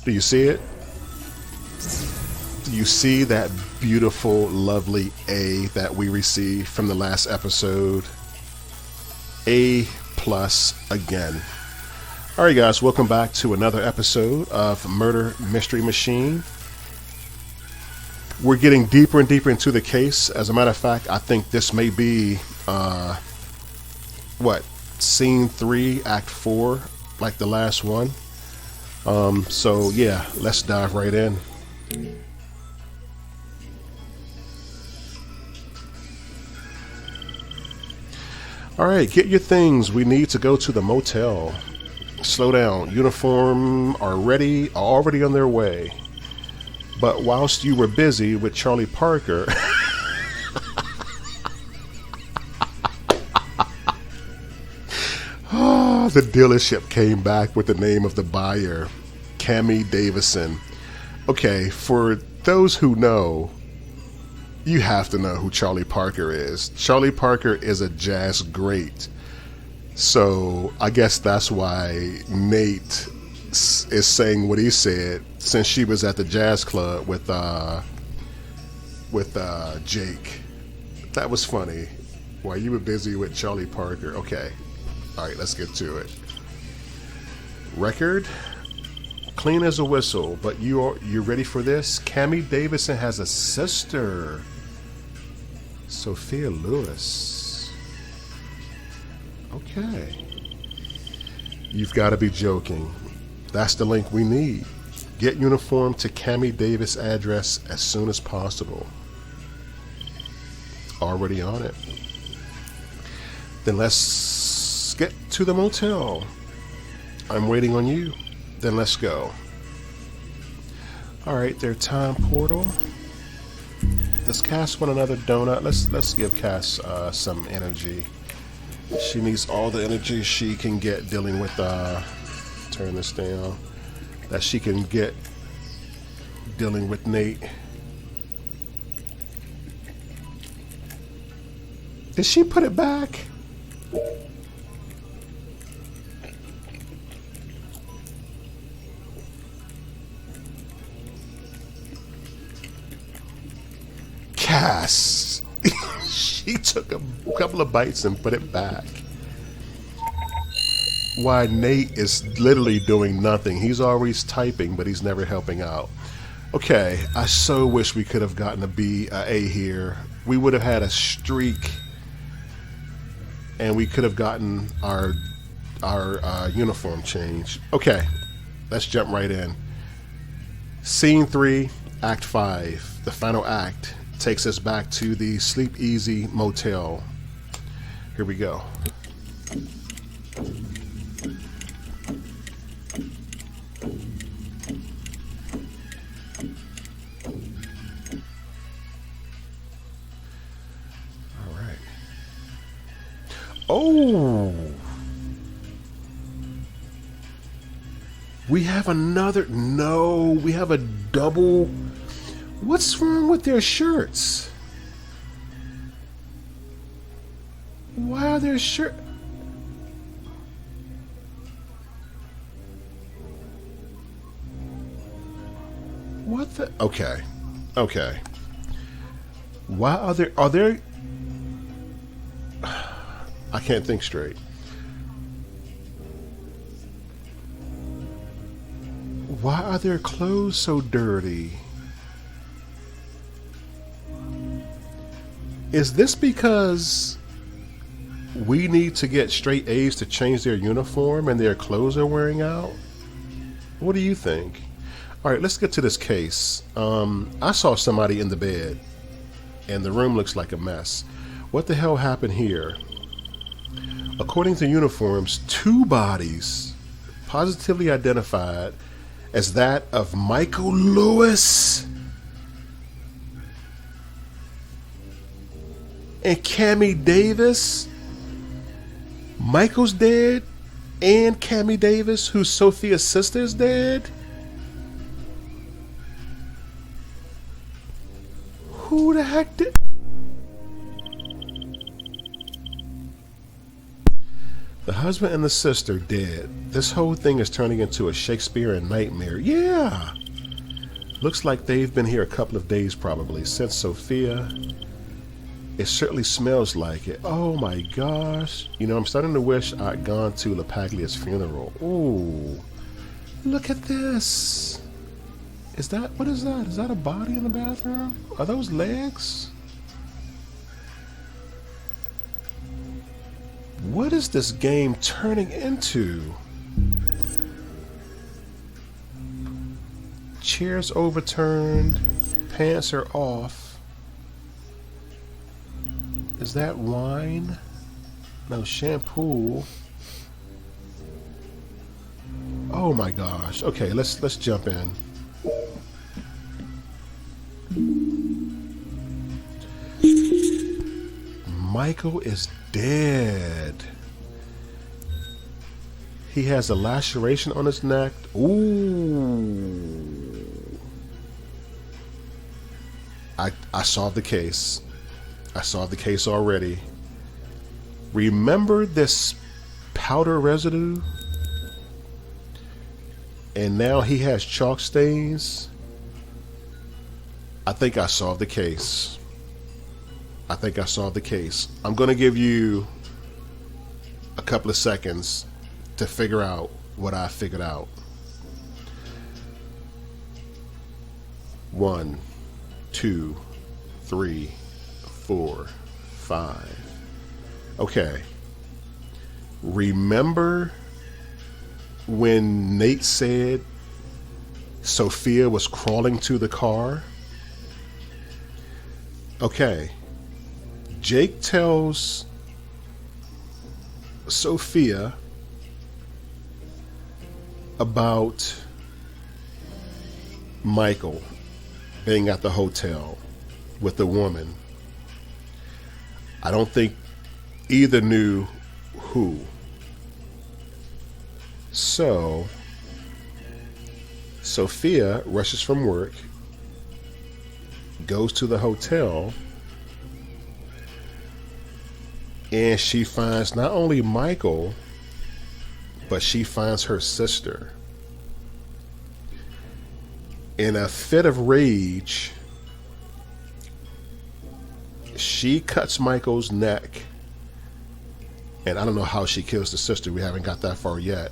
Do you see it? Do you see that beautiful, lovely A that we received from the last episode? A plus again. All right, guys, welcome back to another episode of Murder Mystery Machine. We're getting deeper and deeper into the case. As a matter of fact, I think this may be, Scene 3, Act 4, like the last one. So yeah, let's dive right in. All right, get your things. We need to go to the motel. Slow down. Uniform are already on their way. But whilst you were busy with Charlie Parker, the dealership came back with the name of the buyer, Cammie Davison. Okay, for those who know, you have to know who Charlie Parker is. Charlie Parker is a jazz great. So I guess that's why Nate is saying what he said, since she was at the jazz club with Jake. That was funny. While you were busy with Charlie Parker. Okay. All right, let's get to it. Record, clean as a whistle. But you ready for this? Cammie Davison has a sister, Sophia Lewis. Okay. You've got to be joking. That's the link we need. Get uniform to Cammie Davis' address as soon as possible. Already on it. Then let's get to the motel. I'm waiting on you. Then let's go. All right, their time portal. Does Cass want another donut? Let's give Cass some energy. She needs all the energy she can get dealing with turn this down. That she can get dealing with Nate. Did she put it back? Cass. She took a couple of bites and put it back. Why, Nate is literally doing nothing. He's always typing, but he's never helping out. Okay, I so wish we could have gotten a A here. We would have had a streak, and we could have gotten our uniform change. Okay, let's jump right in. Scene 3, Act 5. The final act takes us back to the Sleep Easy Motel. Here we go. All right. Oh! We have another... No, we have a double... What's wrong with their shirts? Why are their shirts... What the... Okay. Okay. Why are there... I can't think straight. Why are their clothes so dirty? Is this because we need to get straight A's to change their uniform and their clothes are wearing out? What do you think? All right, let's get to this case. I saw somebody in the bed and the room looks like a mess. What the hell happened here? According to uniforms, 2 bodies positively identified as that of Michael Lewis and Cammie Davis. Michael's dead, and Cammie Davis, who's Sophia's sister, is dead. Who the heck did... The husband and the sister dead. This whole thing is turning into a Shakespearean nightmare. Yeah. Looks like they've been here a couple of days probably. Since Sophia. It certainly smells like it. Oh my gosh. You know, I'm starting to wish I'd gone to LaPaglia's funeral. Ooh. Look at this. Is that, what is that? Is that a body in the bathroom? Are those legs? What is this game turning into? Chairs overturned. Pants are off. Is that wine? No, shampoo. Oh my gosh. Okay, let's jump in. Michael is dead. He has a laceration on his neck. Ooh. I solved the case. I solved the case already. Remember this powder residue? And now he has chalk stains. I think I solved the case. I think I solved the case. I'm going to give you a couple of seconds to figure out what I figured out. 1, 2, 3, 4, 5. Okay. Remember when Nate said Sophia was crawling to the car? Okay. Jake tells Sophia about Michael being at the hotel with the woman. I don't think either knew who. So Sophia rushes from work, goes to the hotel, and she finds not only Michael, but she finds her sister. In a fit of rage, she cuts Michael's neck. And I don't know how she kills the sister. We haven't got that far yet.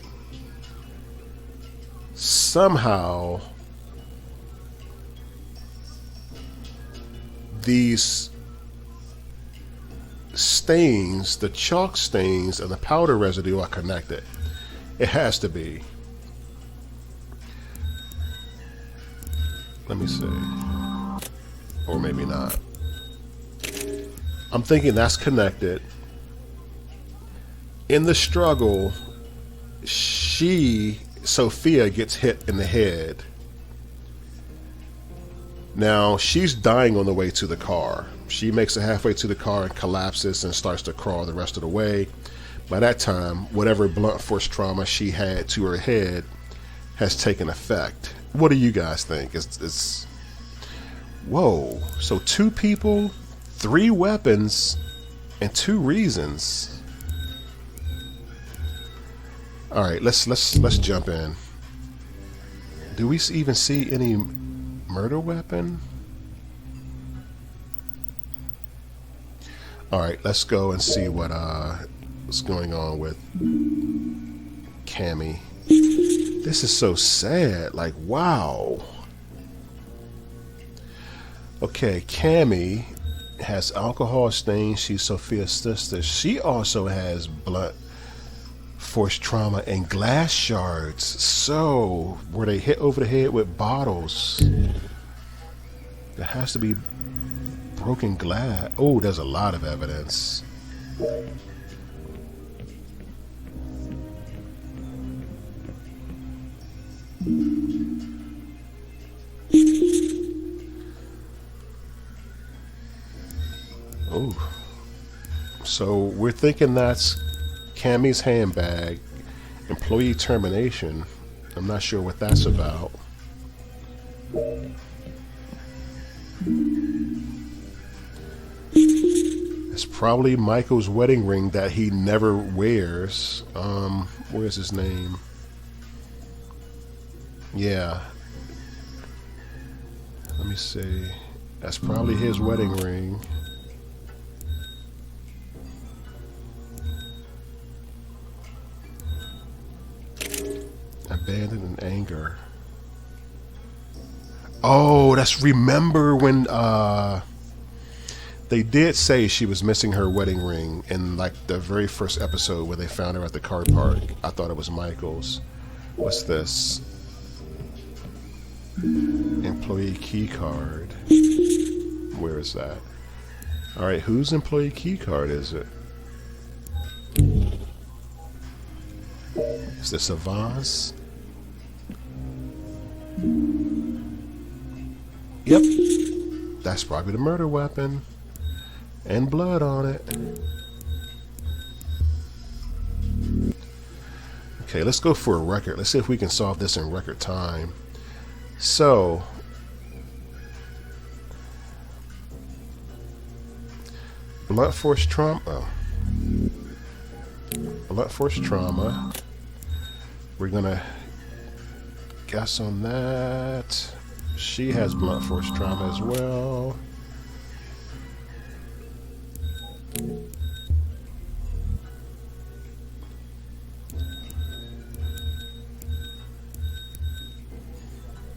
Somehow, these stains, the chalk stains and the powder residue are connected. It has to be. Let me see. Or maybe not. I'm thinking that's connected. In the struggle, Sophia gets hit in the head. Now, she's dying on the way to the car. She makes it halfway to the car and collapses and starts to crawl the rest of the way. By that time, whatever blunt force trauma she had to her head has taken effect. What do you guys think? It's whoa. So 2 people, 3 weapons, and 2 reasons. All right, let's jump in. Do we even see any murder weapon? All right, let's go and see what's going on with Cammy. This is so sad. Like, wow. Okay, Cammy has alcohol stains. She's Sophia's sister. She also has blunt force trauma and glass shards. So, were they hit over the head with bottles? There has to be broken glass. Oh, there's a lot of evidence. Oh, so we're thinking that's Cammy's handbag, employee termination. I'm not sure what that's about. It's probably Michael's wedding ring that he never wears. Where's his name? Yeah. Let me see. That's probably his wedding ring. Abandoned in anger. Oh, that's, remember when they did say she was missing her wedding ring in like the very first episode where they found her at the car park. I thought it was Michael's. What's this? Employee key card. Where is that? Alright, whose employee key card is it? Is this a vase? Yep. That's probably the murder weapon. And blood on it. Okay, let's go for a record. Let's see if we can solve this in record time. So, blunt force trauma. Oh. Blunt force trauma. We're gonna guess on that. She has blunt force trauma as well.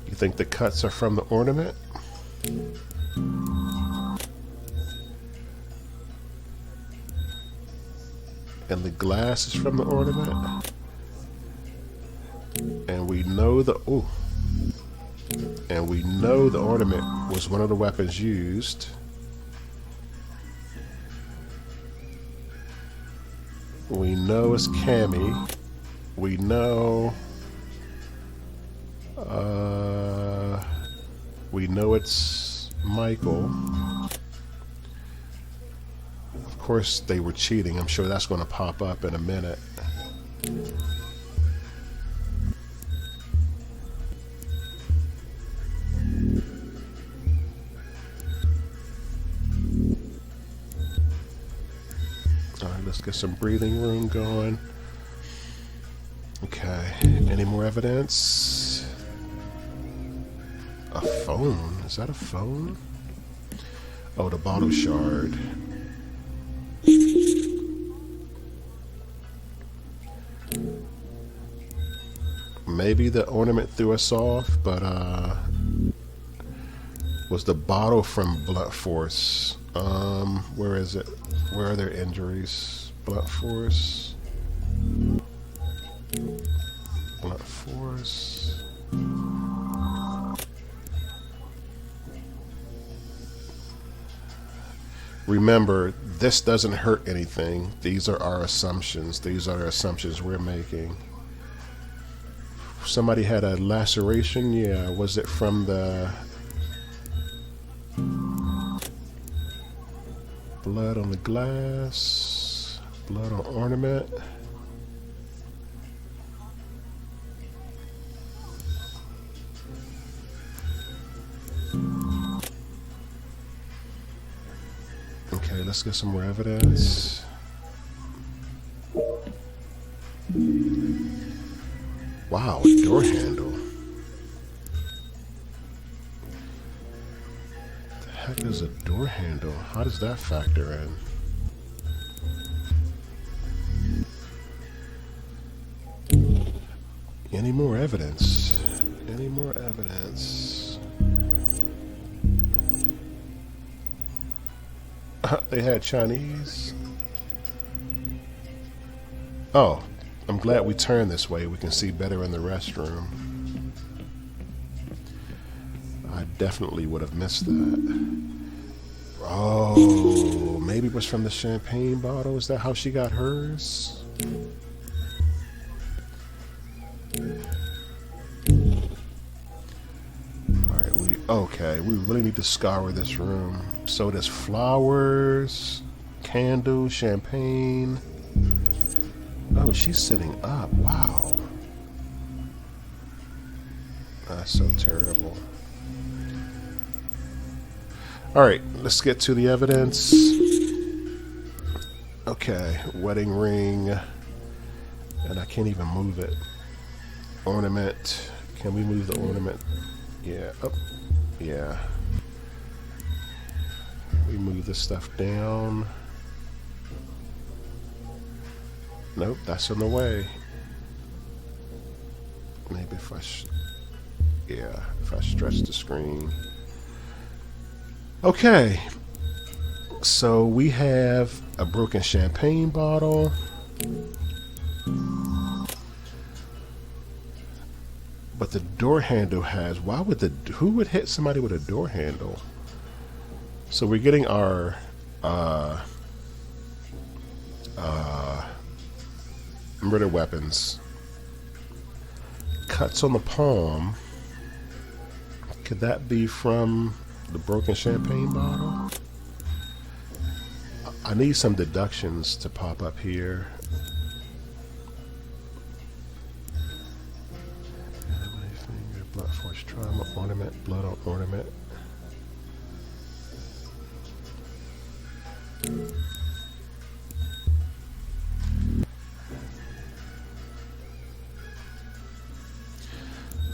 You think the cuts are from the ornament? And the glass is from the ornament? And we know the and we know the ornament was one of the weapons used. We know it's Cammy. We know it's Michael. Of course they were cheating. I'm sure that's going to pop up in a minute. Alright, let's get some breathing room going. Okay, any more evidence? A phone? Is that a phone? Oh, the bottle shard. Maybe the ornament threw us off, but was the bottle from blunt force? Where is it? Where are their injuries? Blunt force. Blunt force. Remember, this doesn't hurt anything. These are our assumptions. These are assumptions we're making. Somebody had a laceration. Yeah, was it from the blood on the glass? Blood on ornament? Okay, let's get some more evidence. Wow, a door handle. The heck is a door handle? How does that factor in? Any more evidence? Any more evidence? They had Chinese. Oh, I'm glad we turned this way. We can see better in the restroom. I definitely would have missed that. Oh, maybe it was from the champagne bottle. Is that how she got hers? Okay, we really need to scour this room. So there's flowers, candles, champagne. Oh, she's sitting up. Wow. That's so terrible. Alright, let's get to the evidence. Okay, wedding ring. And I can't even move it. Ornament. Can we move the ornament? Yeah. Oh, yeah. We move this stuff down. Nope, that's in the way. Maybe if I if I stretch the screen. Okay. So we have a broken champagne bottle. But the door handle has, who would hit somebody with a door handle? So we're getting our murder weapons. Cuts on the palm. Could that be from the broken champagne bottle? I need some deductions to pop up here. Finger, blood force trauma, ornament, blood on ornament.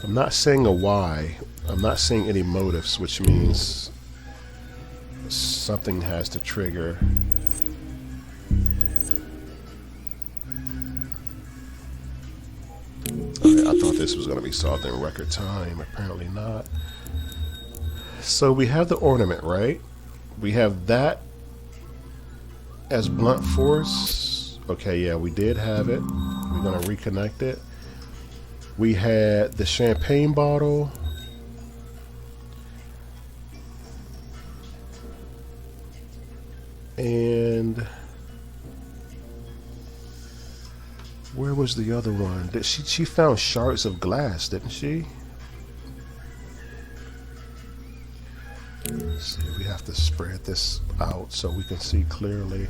I'm not saying a why. I'm not seeing any motives, which means something has to trigger. Okay, I thought this was going to be solved in record time. Apparently not. So we have the ornament, right? We have that as blunt force. Okay, yeah, we did have it. We're going to reconnect it. We had the champagne bottle. And where was the other one? She found shards of glass, didn't she? Let's see, we have to spread this out so we can see clearly.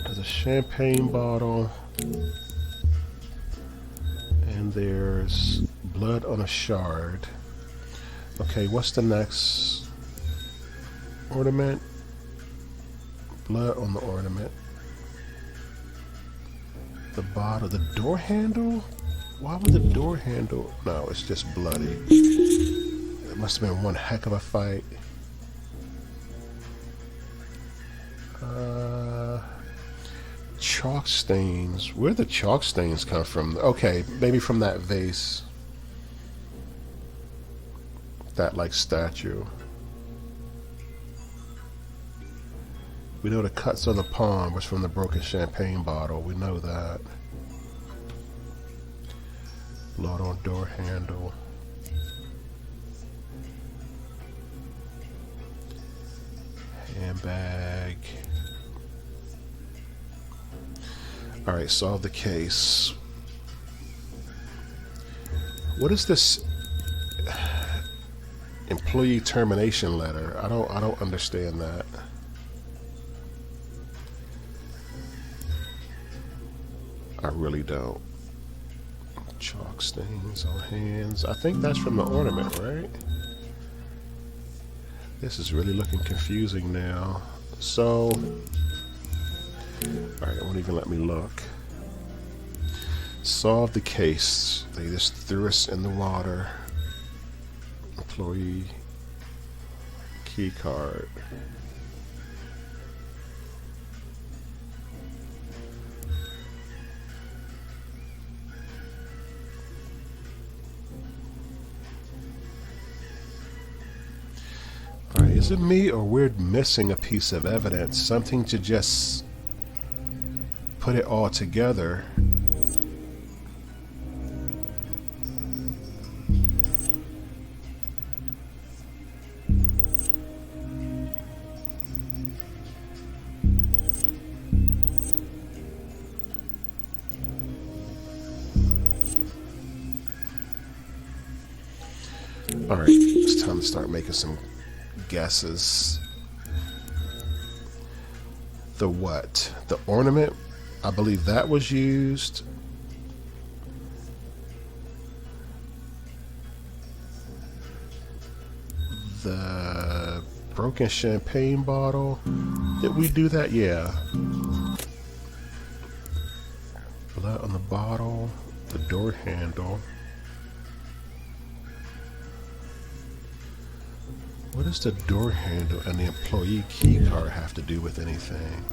There's a champagne bottle. And there's blood on a shard. Okay, what's the next ornament? Blood on the ornament. The bottle, the door handle? Why would the door handle? No, it's just bloody. It must have been one heck of a fight. Chalk stains. Where the chalk stains come from? Okay, maybe from that vase. That like statue. We know the cuts on the palm was from the broken champagne bottle. We know that. Blood on door handle. Handbag. Alright, solve the case. What is this employee termination letter? I don't understand that. I really don't. Chalk stains on hands. I think that's from the ornament, right? This is really looking confusing now. So, alright, it won't even let me look. Solve the case. They just threw us in the water. Employee key card. Alright, is it me or we're missing a piece of evidence? Something to just put it all together. Alright, it's time to start making some guesses. The what? The ornament? I believe that was used. The Broken champagne bottle. Did we do that? Yeah. Blood on the bottle. The door handle. What does the door handle and the employee key card have to do with anything?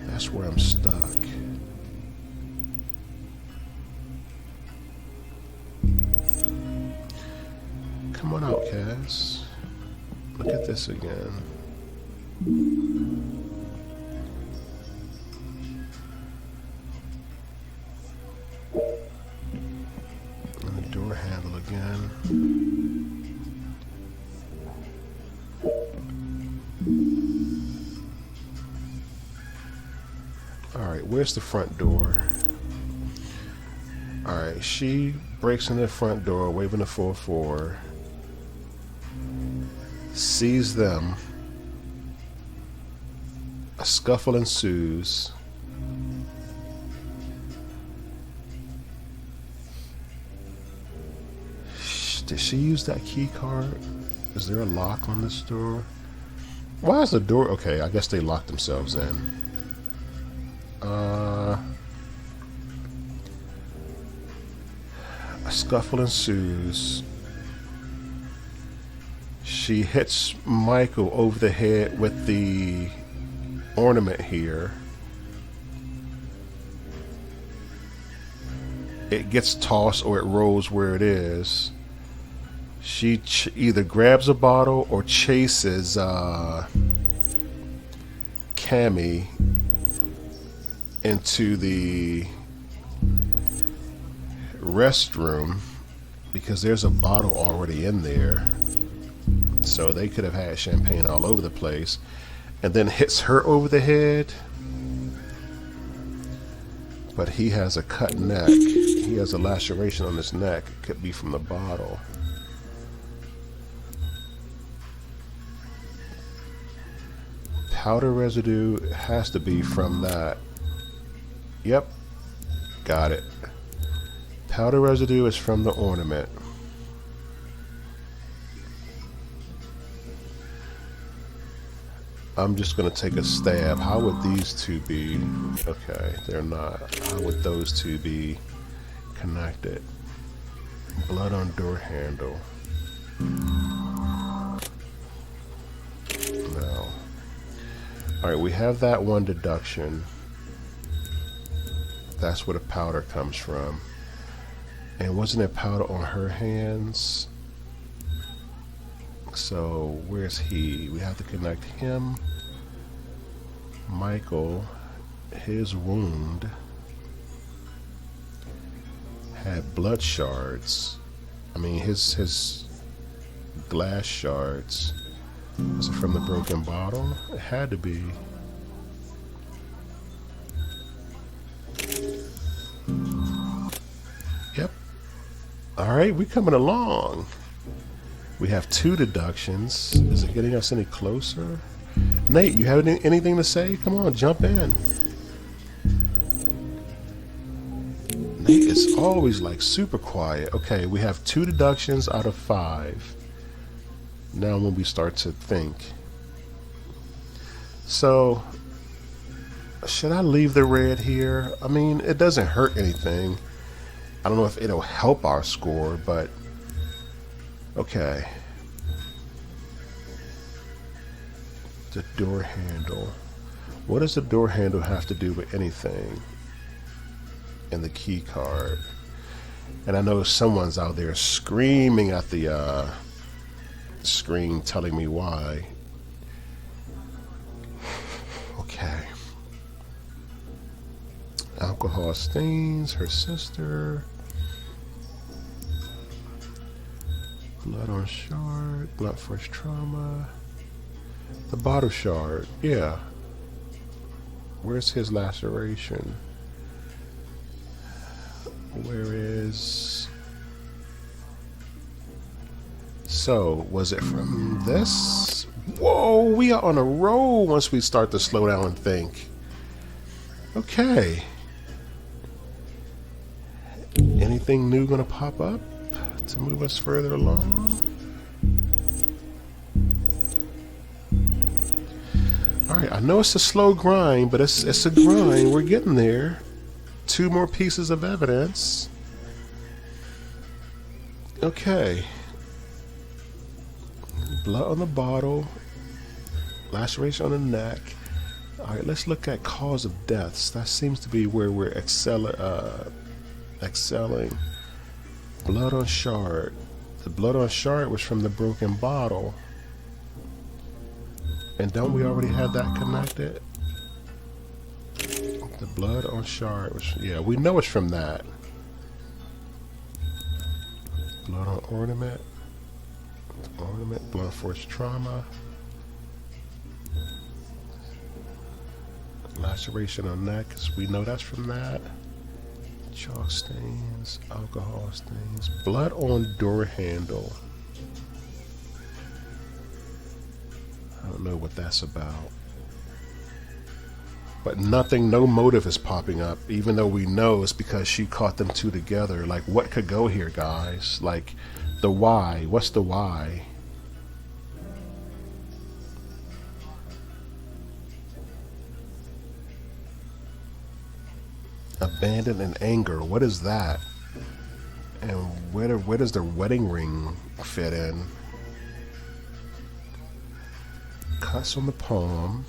That's where I'm stuck. Come on out, Cass. Look at this again. And the door handle again. Alright, where's the front door? Alright, she breaks in the front door, waving the 4-4. Sees them. A scuffle ensues. Did she use that key card? Is there a lock on this door? Why is the door... Okay, I guess they locked themselves in. A scuffle ensues. She hits Michael over the head with the ornament here. It gets tossed or it rolls where it is. She either grabs a bottle or chases Cammy into the restroom because there's a bottle already in there. So they could have had champagne all over the place. And then hits her over the head. But he has a cut neck. He has a laceration on his neck. It could be from the bottle. Powder residue has to be from that. Yep. Got it. Powder residue is from the ornament. I'm just going to take a stab. How would these two be? Okay, they're not. How would those two be connected? Blood on door handle. No. Alright, we have that one deduction. That's where the powder comes from. And wasn't it powder on her hands? So where's he? We have to connect him. Michael, his wound had blood shards. I mean his glass shards. Was it from the broken bottle? It had to be. Yep. Alright, we're coming along. We have 2 deductions. Is it getting us any closer? Nate, you have anything to say? Come on, jump in. Nate is always like super quiet. Okay, we have 2 deductions out of 5. Now when we start to think. So, should I leave the red here? I mean, it doesn't hurt anything. I don't know if it'll help our score, but... Okay. The door handle. What does the door handle have to do with anything? And the key card. And I know someone's out there screaming at the screen telling me why. Okay. Alcohol stains, her sister. Blood on shard, blunt force trauma. The bottle shard, yeah. Where's his laceration? Where is... So, was it from this? Whoa, we are on a roll once we start to slow down and think. Okay. Anything new gonna pop up to move us further along? Alright, I know it's a slow grind, but it's a grind. We're getting there. 2 more pieces of evidence. Okay. Blood on the bottle. Laceration on the neck. Alright, let's look at cause of deaths. That seems to be where we're excelling. Blood on shard. The blood on shard was from the broken bottle. And don't we already have that connected? The blood on shard was, yeah, we know it's from that. Blood on ornament. Ornament, blood force trauma. Laceration on neck, we know that's from that. Chalk stains, alcohol stains, blood on door handle. I don't know what that's about. But nothing, no motive is popping up, even though we know it's because she caught them 2 together. Like, what could go here, guys? Like, the why. What's the why? Abandoned in anger. What is that? And where does the wedding ring fit in? Cuts on the palm.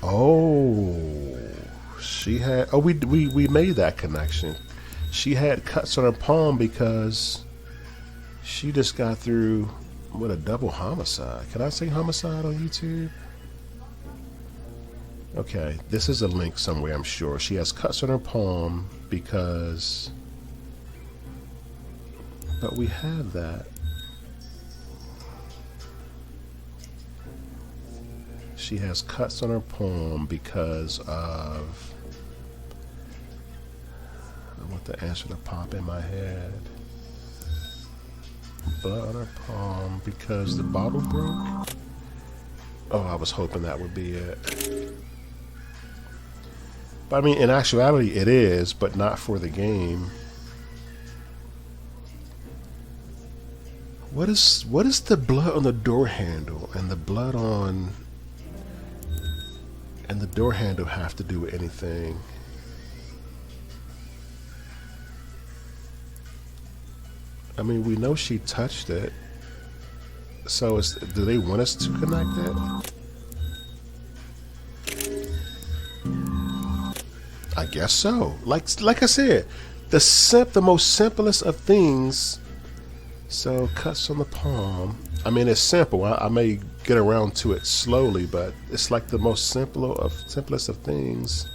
Oh, she had. Oh, we made that connection. She had cuts on her palm because she just got through with a double homicide. Can I say homicide on YouTube? Okay, this is a link somewhere, I'm sure. She has cuts on her palm because... But we have that. She has cuts on her palm because of... I want the answer to pop in my head. Blood on her palm because the bottle broke? Oh, I was hoping that would be it. But I mean, in actuality, it is, but not for the game. What is the blood on the door handle and the blood on and the door handle have to do with anything? I mean, we know she touched it. So do they want us to connect it? I guess so. Like I said, the most simplest of things. So cuts on the palm. I mean, it's simple. I may get around to it slowly, but it's like the most simplest of things.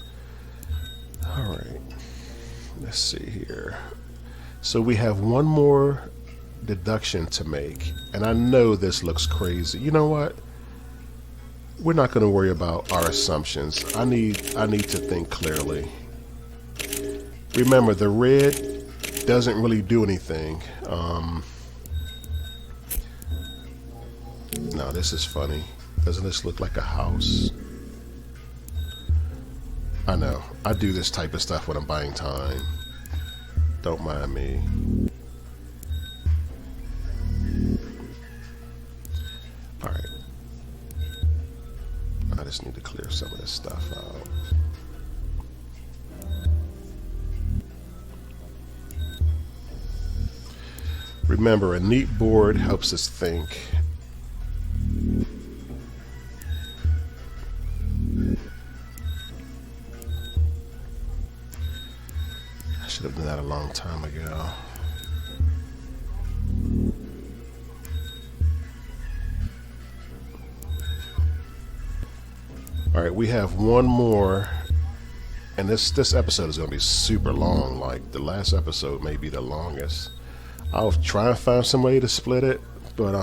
All right. Let's see here. So we have one more deduction to make, and I know this looks crazy. You know what? We're not going to worry about our assumptions. I need to think clearly. Remember, the red doesn't really do anything. No, this is funny. Doesn't this look like a house? I know. I do this type of stuff when I'm buying time. Don't mind me. All right. I just need to clear some of this stuff out. Remember, a neat board helps us think. I should have done that a long time ago. All right, we have one more, and this episode is going to be super long. Like the last episode may be the longest. I'll try and find some way to split it, but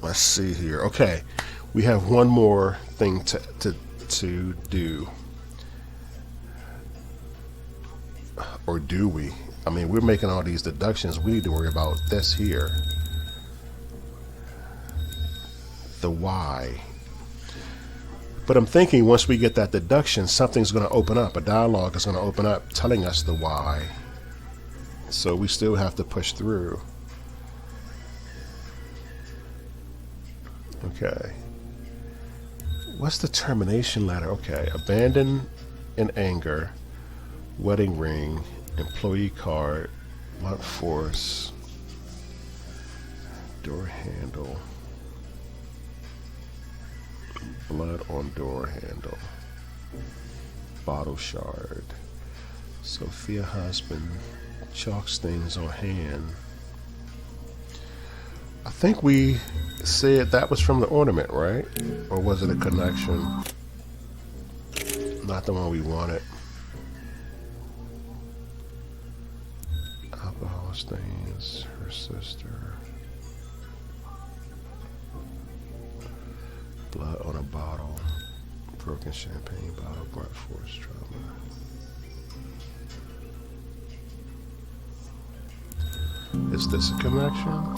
let's see here. Okay, we have one more thing to do, or do we? I mean, we're making all these deductions. We need to worry about this here. The why. But I'm thinking once we get that deduction, something's going to open up. A dialogue is going to open up telling us the why. So we still have to push through. Okay. What's the termination letter? Okay. Abandon in anger. Wedding ring. Employee card. Blunt force. Door handle. Blood on door handle. Bottle shard. Sophia husband. Chalk stains on hand. I think we said that was from the ornament, right? Or was it a connection? Not the one we wanted. Alcohol stains. Her sister. Blood on a bottle. Broken champagne bottle. Blunt force trauma. Is this a connection?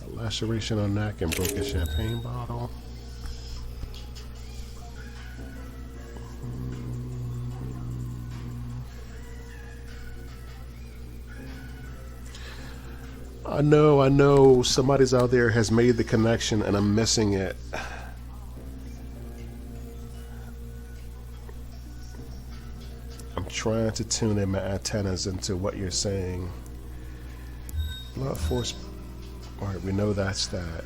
Laceration on neck and broken champagne bottle. I know somebody's out there has made the connection and I'm missing it. I'm trying to tune in my antennas into what you're saying. Blood force. Alright, we know that's that.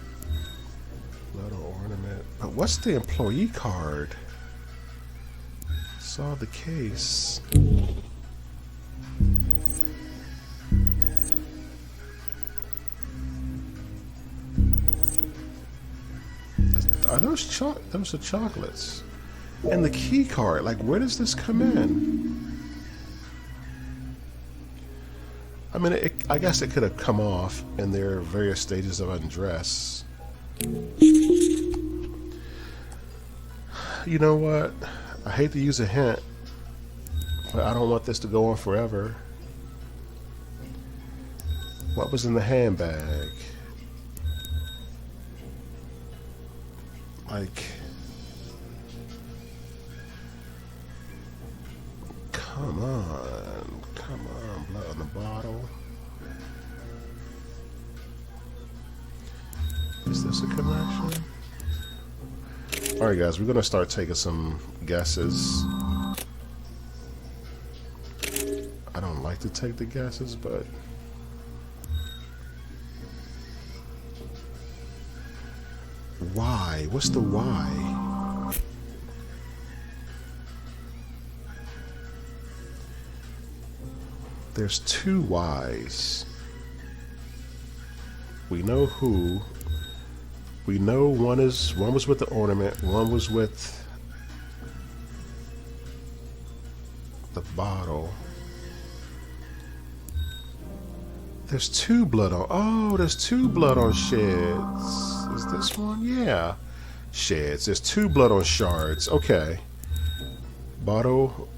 Blood ornament. But what's the employee card? Solve the case. Are those are chocolates? And the key card, like where does this come in? I mean, I guess it could have come off in their various stages of undress. You know what? I hate to use a hint, but I don't want this to go on forever. What was in the handbag? Like, come on, blood on the bottle. Is this a connection? Alright guys, we're gonna start taking some guesses. I don't like to take the guesses, but why? What's the why? There's two whys. We know who. We know one was with the ornament, one was with the bottle. There's two blood on. Oh, there's two blood on sheds. Is this one? Yeah. Sheds. There's two blood on shards. Okay. Bottle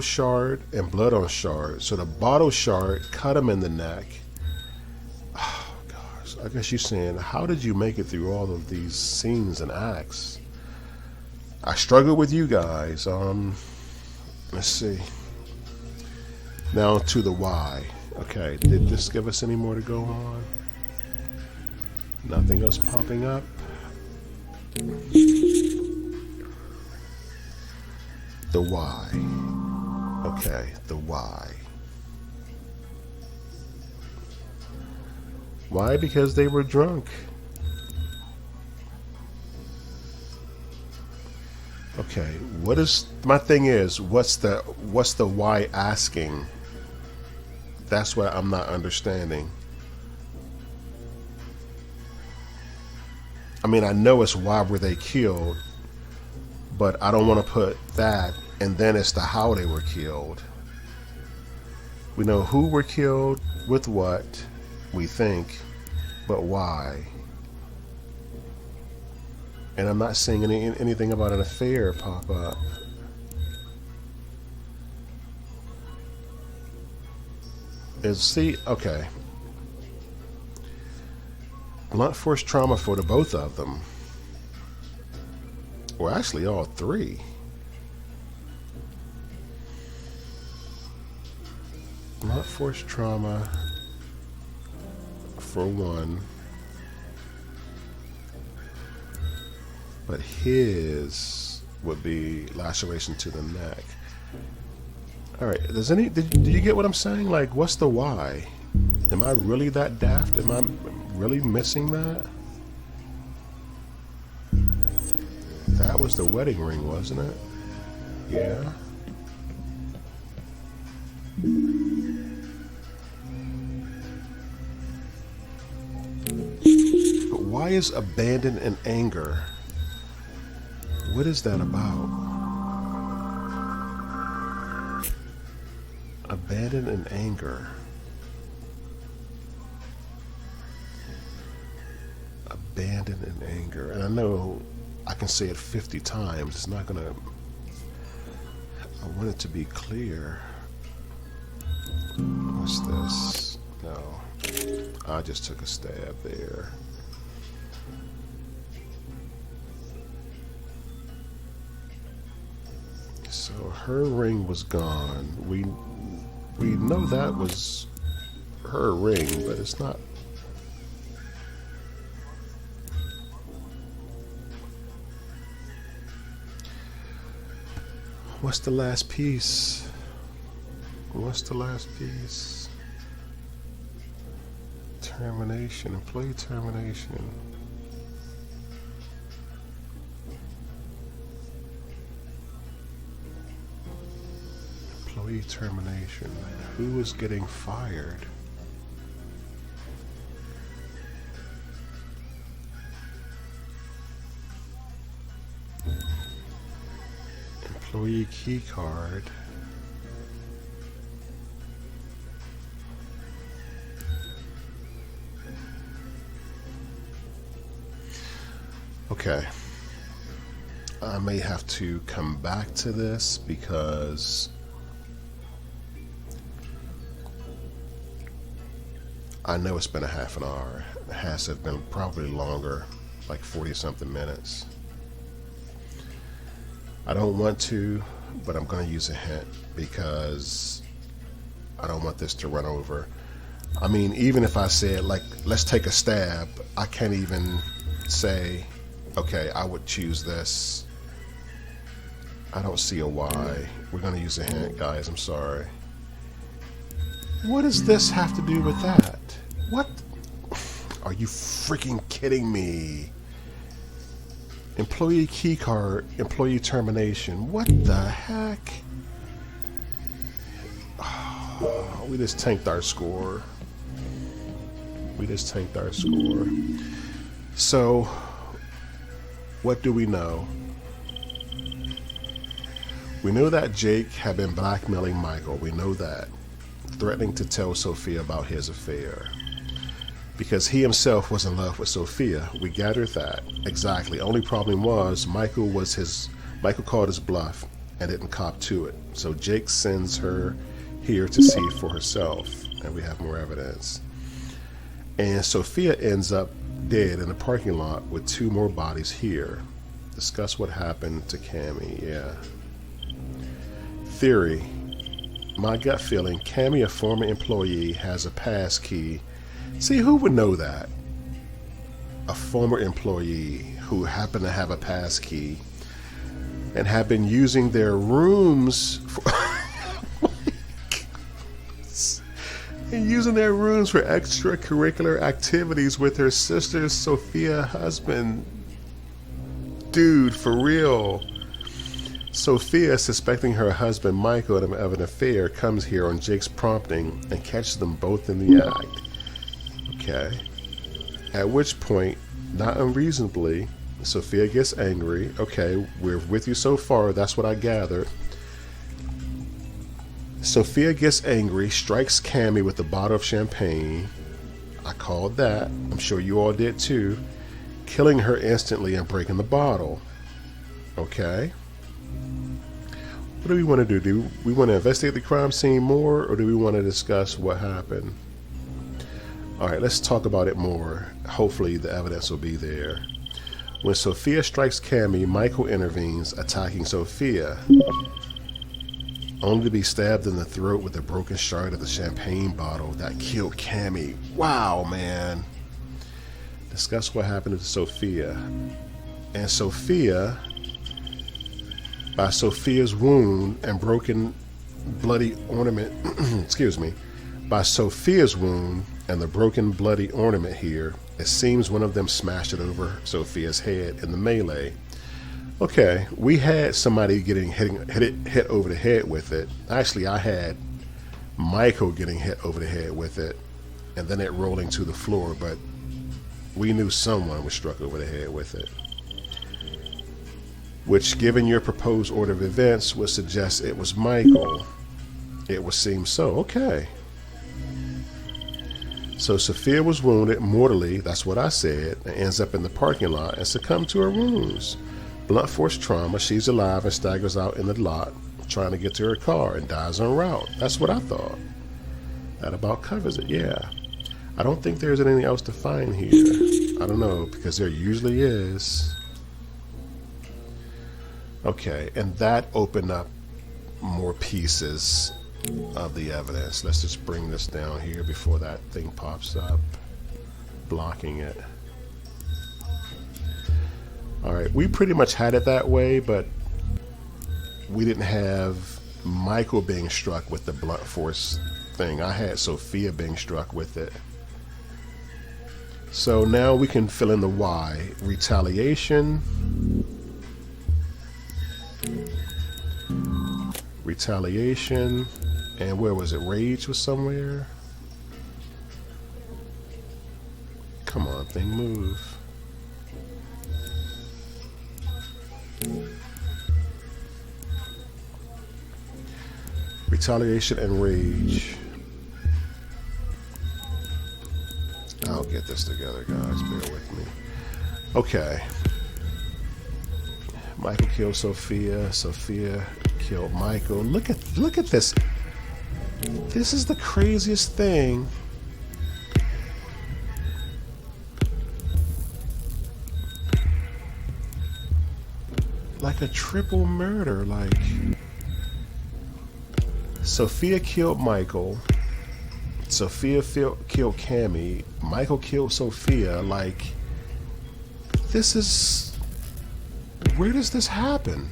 shard and blood on shard. So the bottle shard cut him in the neck. Oh gosh. I guess you're saying, how did you make it through all of these scenes and acts? I struggle with you guys. Let's see. Now to the why. Okay, did this give us any more to go on? Nothing else popping up. The why. Okay, the why. Why? Because they were drunk. Okay, what is my thing is, what's the why asking? That's what I'm not understanding. I mean, I know it's why were they killed, but I don't want to put that and then it's the how they were killed. We know who were killed with what, we think, but why? And I'm not seeing anything about an affair pop up. Okay. Blunt force trauma for the both of them. Or actually all three. Blunt force trauma for one. But his would be laceration to the neck. Alright, did you get what I'm saying? Like, what's the why? Am I really that daft? Am I really missing that? That was the wedding ring, wasn't it? Yeah. But why is abandon and anger? What is that about? Abandon and anger. Abandon and anger. And I know I can say it 50 times. It's not gonna... I want it to be clear. What's this? No. I just took a stab there. So her ring was gone. We know that was her ring, but it's not. What's the last piece? What's the last piece? Termination, employee termination. Employee termination. Who is getting fired? Employee key card. Okay. I may have to come back to this because I know it's been a half an hour. It has to have been probably longer, like 40-something minutes. I don't want to, but I'm going to use a hint because I don't want this to run over. I mean, even if I said, like, let's take a stab, I can't even say, okay, I would choose this. I don't see a why. We're going to use a hint, guys. I'm sorry. What does this have to do with that? What? Are you freaking kidding me? Employee key card, employee termination. What the heck? Oh, we just tanked our score. We just tanked our score. So, what do we know? We know that Jake had been blackmailing Michael. We know that. Threatening to tell Sophia about his affair. Because he himself was in love with Sophia. We gathered that. Exactly. Only problem was Michael called his bluff and didn't cop to it. So Jake sends her here to see for herself. And we have more evidence. And Sophia ends up dead in the parking lot with 2 more bodies here. Discuss what happened to Cammy. Yeah. Theory. My gut feeling, Cammy, a former employee, has a pass key. See, who would know that? A former employee who happened to have a pass key and have been using their rooms for and using their rooms for extracurricular activities with her sister's Sophia husband. Dude, for real. Sophia, suspecting her husband Michael of an affair, comes here on Jake's prompting and catches them both in the act. Okay. At which point, not unreasonably, Sophia gets angry. Okay, we're with you so far, that's what I gathered. Sophia gets angry, strikes Cammy with a bottle of champagne. I called that. I'm sure you all did too. Killing her instantly and breaking the bottle. Okay. What do we want to do? Do we want to investigate the crime scene more, or do we want to discuss what happened? All right, let's talk about it more. Hopefully the evidence will be there. When Sophia strikes Cammy, Michael intervenes, attacking Sophia, only to be stabbed in the throat with a broken shard of the champagne bottle that killed Cammy. Wow, man. Discuss what happened to Sophia. And Sophia, by Sophia's wound and broken bloody ornament, excuse me, by Sophia's wound and the broken bloody ornament here, it seems one of them smashed it over Sophia's head in the melee. Okay, we had somebody getting hit over the head with it. Actually, I had Michael getting hit over the head with it, and then it rolling to the floor, but we knew someone was struck over the head with it. Which, given your proposed order of events, would suggest it was Michael. It would seem so. Okay. So Sophia was wounded mortally, that's what I said, and ends up in the parking lot and succumbed to her wounds. Blunt force trauma, she's alive and staggers out in the lot trying to get to her car and dies en route. That's what I thought. That about covers it, yeah. I don't think there's anything else to find here. I don't know, because there usually is. Okay, and that opened up more pieces of the evidence. Let's just bring this down here before that thing pops up, blocking it. Alright, we pretty much had it that way, but we didn't have Michael being struck with the blunt force thing. I had Sophia being struck with it. So now we can fill in the why. Retaliation. Retaliation. And where was it? Rage was somewhere? Come on, thing, move. Retaliation and rage. I'll get this together, guys. Bear with me. Okay. Michael killed Sophia. Sophia killed Michael. Look at this. This is the craziest thing. Like a triple murder. Like, Sophia killed Michael. Sophia killed Cammy. Michael killed Sophia. Like, this is... Where does this happen?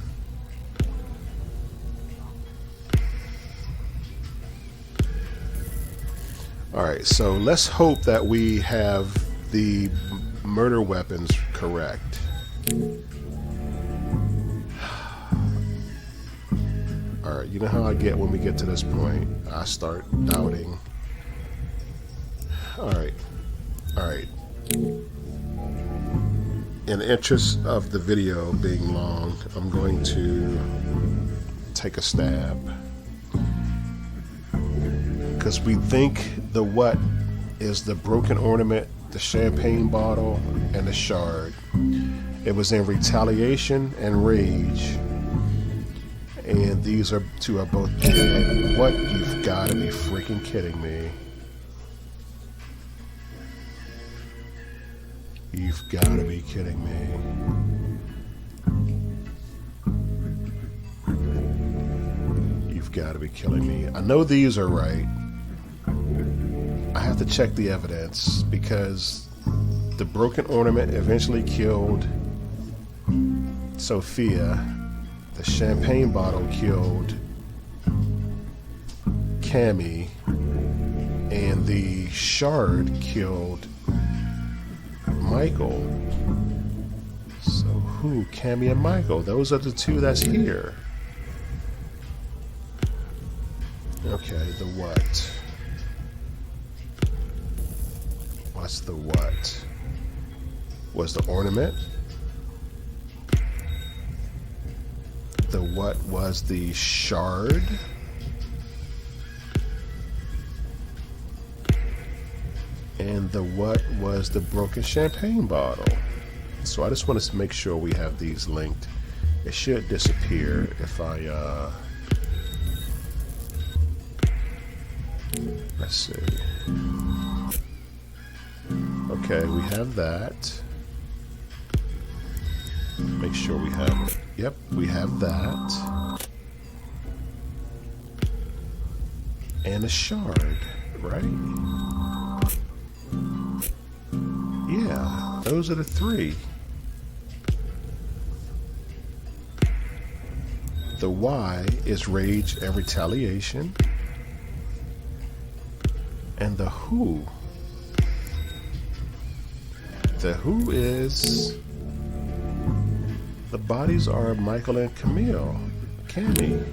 Alright, so let's hope that we have the murder weapons correct. Alright, you know how I get when we get to this point. I start doubting. Alright. In the interest of the video being long, I'm going to take a stab. Because we think the what is the broken ornament, the champagne bottle, and the shard. It was in retaliation and rage. And these two are both dead. What? You've got to be freaking kidding me. You've got to be kidding me. You've got to be killing me. I know these are right. I have to check the evidence because the broken ornament eventually killed Sophia. The champagne bottle killed Cammy. And the shard killed Michael. So who? Cammy and Michael. Those are the two that's here. Okay, the what? What's the what? Was the ornament? The what was the shard? And the what was the broken champagne bottle? So I just want to make sure we have these linked. It should disappear if I let's see. Okay, we have that. Make sure we have it. Yep, we have that. And a shard, right? Yeah, those are the three. The Y is rage and retaliation. And the who. The who is... The bodies are Michael and Camille. Cammy.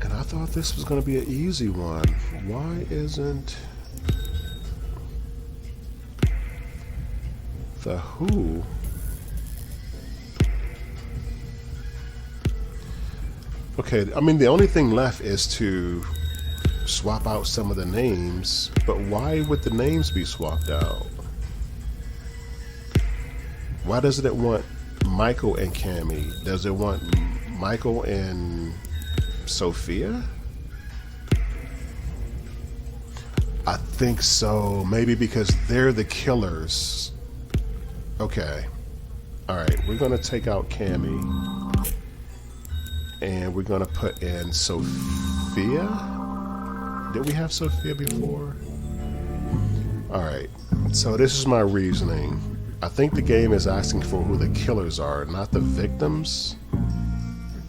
And I thought this was going to be an easy one. Why isn't the who? Okay, I mean, the only thing left is to swap out some of the names, but why would the names be swapped out? Why doesn't it want Michael and Cammy? Does it want Michael and Sophia? I think so. Maybe because they're the killers. Okay. Alright, we're going to take out Cammy. And we're going to put in Sophia. Did we have Sophia before? Alright, so this is my reasoning. I think the game is asking for who the killers are, not the victims.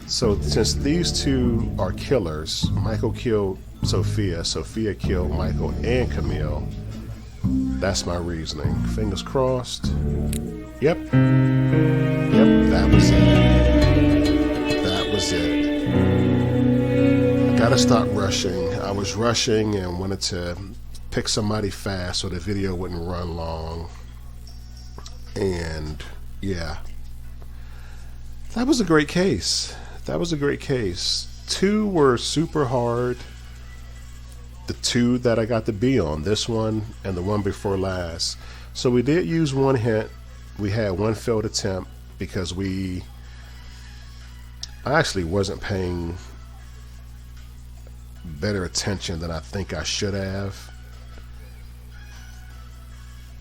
So since these two are killers, Michael killed Sophia, Sophia killed Michael and Camille. That's my reasoning. Fingers crossed. Yep. Yep, that was it. That was it. I gotta stop rushing. I was rushing and wanted to pick somebody fast so the video wouldn't run long. And yeah, that was a great case. That was a great case. Two were super hard. The two that I got the B on, this one and the one before last. So we did use one hint. We had one failed attempt because I actually wasn't paying better attention than I think I should have,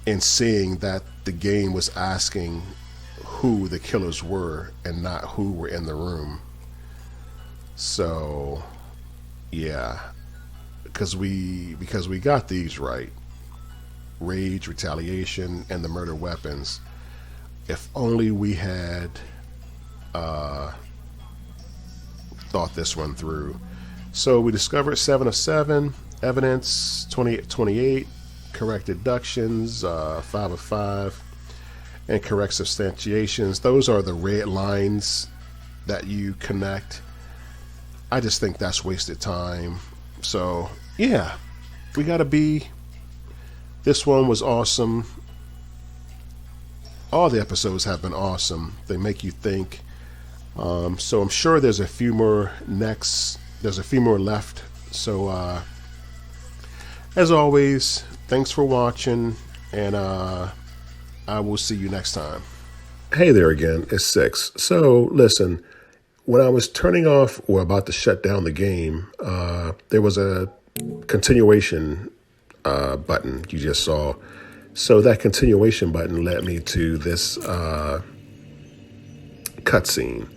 in seeing that the game was asking who the killers were and not who were in the room. So yeah, because we got these right, rage, retaliation, and the murder weapons. If only we had thought this one through. So we discovered 7 of 7, evidence 28, correct deductions 5 of 5, and correct substantiations. Those are the red lines that you connect. I just think that's wasted time. So yeah, we got a B. This one was awesome. All the episodes have been awesome. They make you think. So I'm sure there's a few more next. There's a few more left. So as always, thanks for watching, and I will see you next time. Hey there again, it's 6. So listen, when I was turning off or about to shut down the game, there was a continuation button you just saw. So that continuation button led me to this cutscene.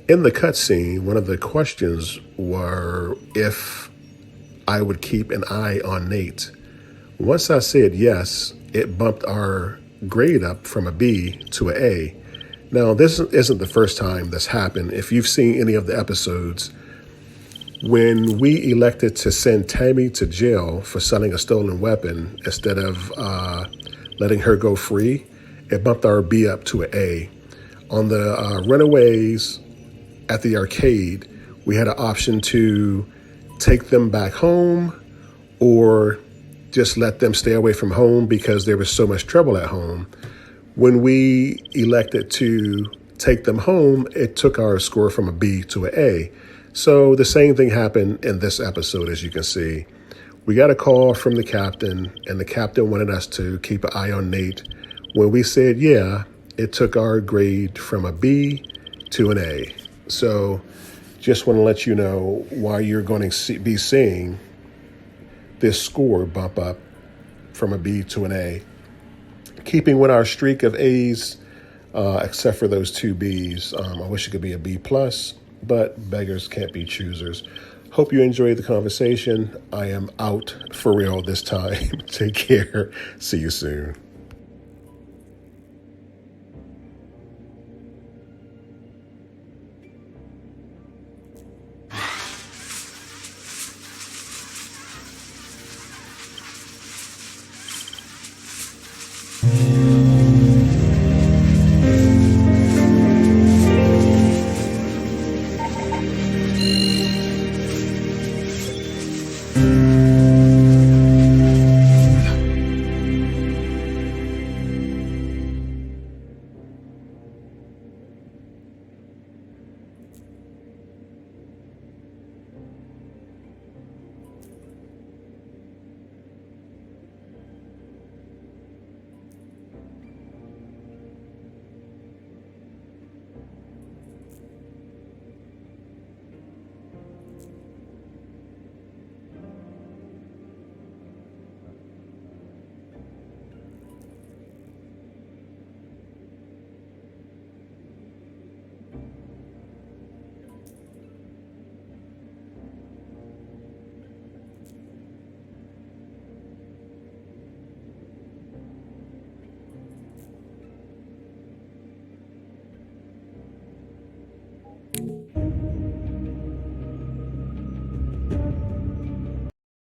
In the cutscene, one of the questions were if I would keep an eye on Nate. Once I said yes, it bumped our grade up from a B to an A. Now, this isn't the first time this happened. If you've seen any of the episodes, when we elected to send Tammy to jail for selling a stolen weapon instead of letting her go free, it bumped our B up to an A. On the Runaways at the arcade, we had an option to take them back home or just let them stay away from home because there was so much trouble at home. When we elected to take them home, it took our score from a B to an A. So the same thing happened in this episode, as you can see. We got a call from the captain, and the captain wanted us to keep an eye on Nate. When we said yeah, it took our grade from a B to an A. So Just want to let you know why you're going to be seeing this score bump up from a B to an A. Keeping with our streak of A's, except for those 2 B's. I wish it could be a B+, but beggars can't be choosers. Hope you enjoyed the conversation. I am out for real this time. Take care. See you soon.